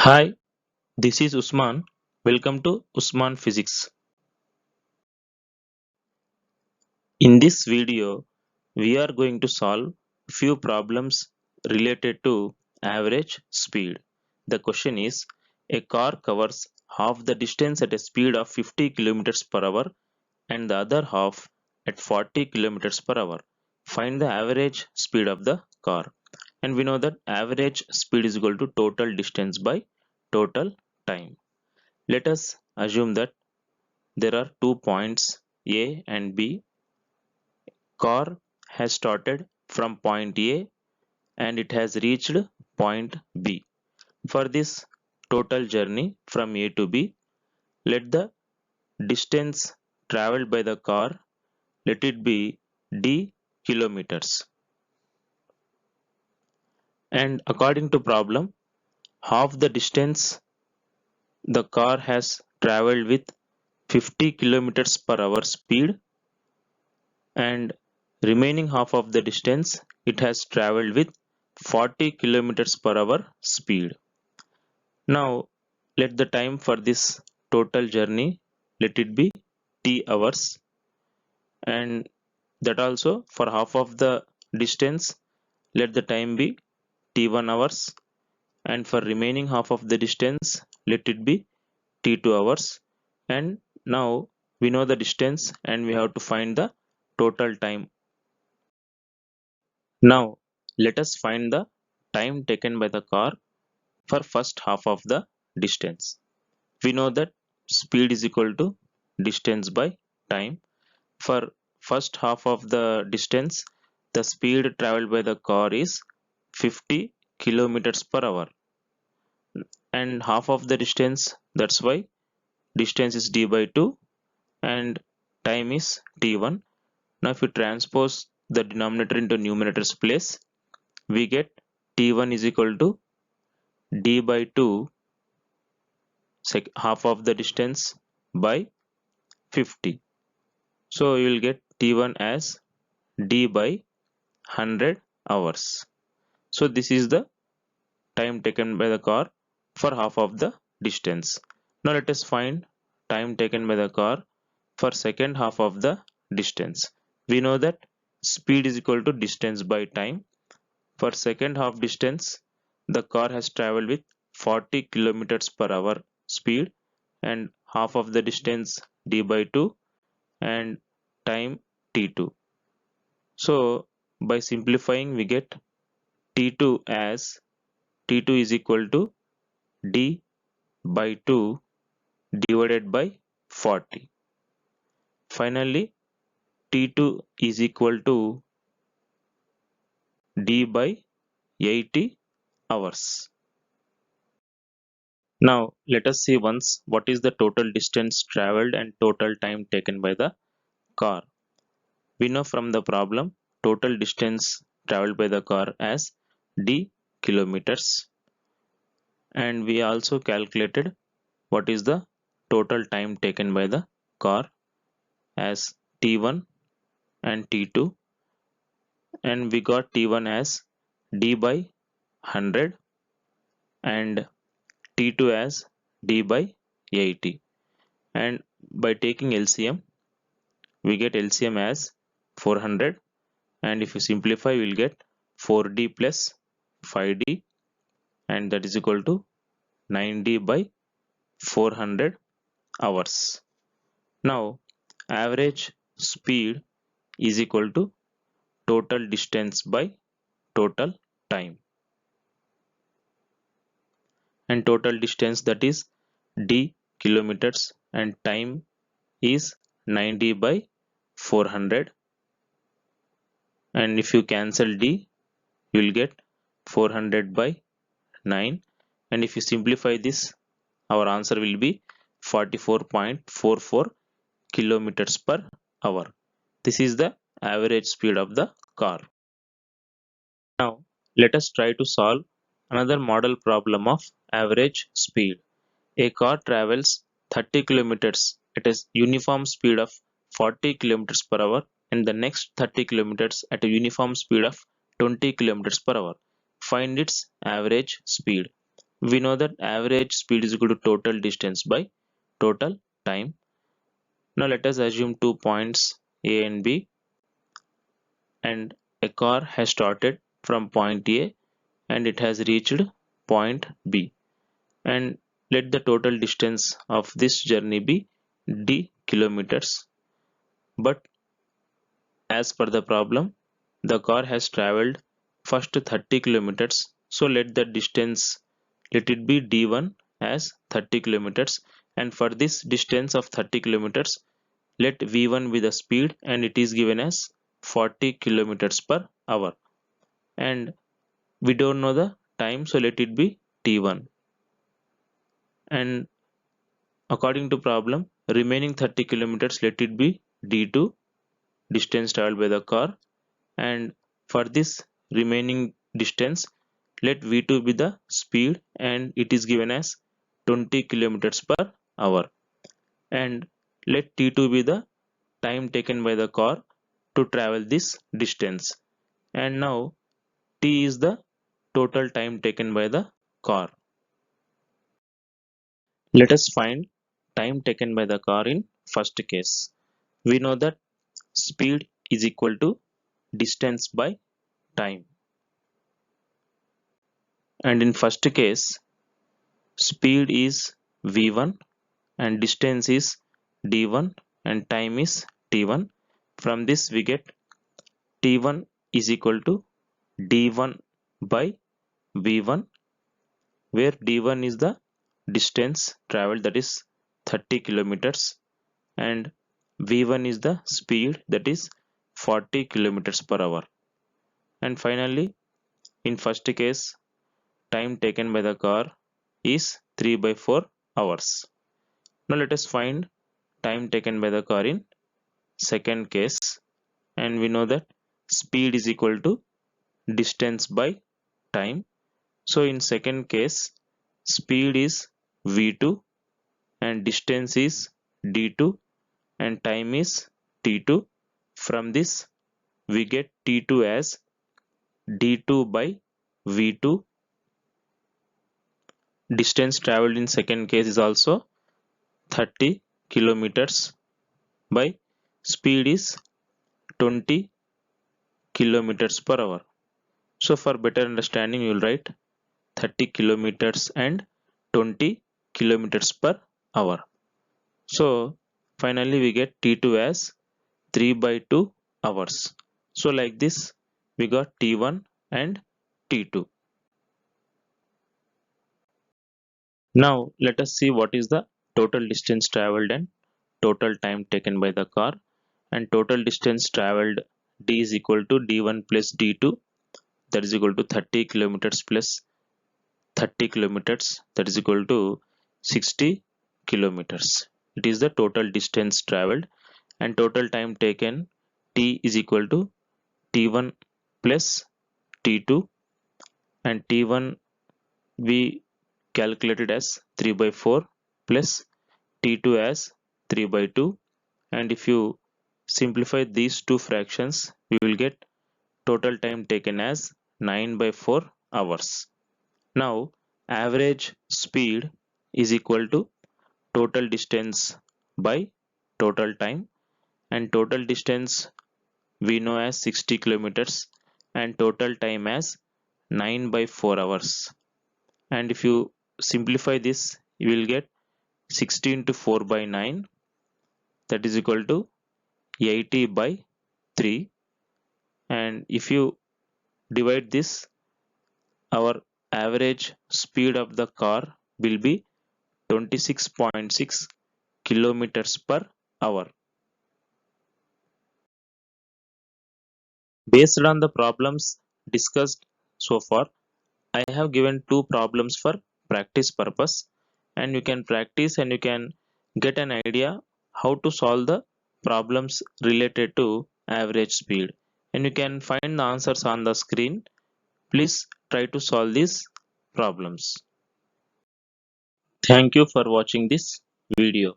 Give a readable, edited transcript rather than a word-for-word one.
Hi, this is Usman. Welcome to Usman Physics. In this video, we are going to solve a few problems related to average speed. The question is, a car covers half the distance at a speed of 50 kilometers per hour and the other half at 40 kilometers per hour. Find the average speed of the car. And we know that average speed is equal to total distance by total time. Let us assume that there are 2 points A and B. Car has started from point A and it has reached point B. For this total journey from A to B, let the distance traveled by the car, let it be d kilometers. And according to problem, half the distance the car has traveled with 50 kilometers per hour speed, and remaining half of the distance it has traveled with 40 kilometers per hour speed. Now let the time for this total journey, let it be t hours, and that also for half of the distance let the time be t1 hours, and for remaining half of the distance let it be t2 hours. And now we know the distance and we have to find the total time. Now let us find the time taken by the car for first half of the distance. We know that speed is equal to distance by time. For first half of the distance, the speed traveled by the car is 50 kilometers per hour, and half of the distance, that's why distance is d by 2 and time is t1. Now if you transpose the denominator into numerator's place, we get t1 is equal to d by 2 half of the distance by 50. So you will get t1 as d by 100 hours. So this is the time taken by the car for half of the distance. Now let us find time taken by the car for second half of the distance. We know that speed is equal to distance by time. For second half distance, the car has traveled with 40 kilometers per hour speed, and half of the distance d by 2 and time t2. So by simplifying we get t2 as t2 is equal to d by 2 divided by 40. Finally t2 is equal to d by 80 hours. Now let us see once what is the total distance traveled and total time taken by the car. We know from the problem total distance traveled by the car as d kilometers, and we also calculated what is the total time taken by the car as t1 and t2, and we got t1 as d by 100 and t2 as d by 80, and by taking LCM we get LCM as 400, and if you simplify we will get 4d plus 5d, and that is equal to 9d by 400 hours. Now average speed is equal to total distance by total time, and total distance, that is d kilometers, and time is 90 by 400, and if you cancel d you will get 400 by 9, and if you simplify this our answer will be 44.44 kilometers per hour. This is the average speed of the car. Now let us try to solve another model problem of average speed. A car travels 30 kilometers at a uniform speed of 40 kilometers per hour and the next 30 kilometers at a uniform speed of 20 kilometers per hour. Find its average speed. We know that average speed is equal to total distance by total time. Now let us assume 2 points A and B, and a car has started from point A and it has reached point B, and let the total distance of this journey be d kilometers. But as per the problem, the car has traveled first 30 kilometers, so let it be d1 as 30 kilometers, and for this distance of 30 kilometers, let v1 be the speed, and it is given as 40 kilometers per hour, and we don't know the time, so let it be t1. And according to problem, remaining 30 kilometers, let it be d2, distance traveled by the car, and for this remaining distance, let v2 be the speed, and it is given as 20 kilometers per hour, and let t2 be the time taken by the car to travel this distance, and now t is the total time taken by the car. Let us find time taken by the car in first case. We know that speed is equal to distance by time, and in first case speed is v1 and distance is d1 and time is t1. From this we get t1 is equal to d1 by v1, where d1 is the distance traveled, that is 30 kilometers, and v1 is the speed, that is 40 kilometers per hour. And finally, in first case, time taken by the car is 3 by 4 hours. Now let us find time taken by the car in second case, and we know that speed is equal to distance by time. So in second case, speed is v2 and distance is d2 and time is t2. From this we get t2 as d2 by v2. Distance traveled in second case is also 30 kilometers by speed is 20 kilometers per hour. So for better understanding, you will write 30 kilometers and 20 kilometers per hour. So finally we get T2 as 3 by 2 hours. So like this we got T1 and T2. Now let us see what is the total distance traveled and total time taken by the car. And total distance traveled, D is equal to D1 plus D2, that is equal to 30 kilometers plus 30 kilometers, that is equal to 60 kilometers. It is the total distance traveled, and total time taken, T is equal to T1 plus T2, and T1 we calculated as 3 by 4 plus T2 as 3 by 2, and if you simplify these two fractions, we will get total time taken as 9 by 4 hours. Now average speed is equal to total distance by total time, and total distance we know as 60 kilometers and total time as 9 by 4 hours. And if you simplify this, you will get 60 into 4 by 9, that is equal to 80 by 3, and if you divide this, our average speed of the car will be 26.6 kilometers per hour. Based on the problems discussed so far, I have given two problems for practice purpose, and you can practice and you can get an idea how to solve the problems related to average speed, and you can find the answers on the screen. Please try to solve these problems. Thank you for watching this video.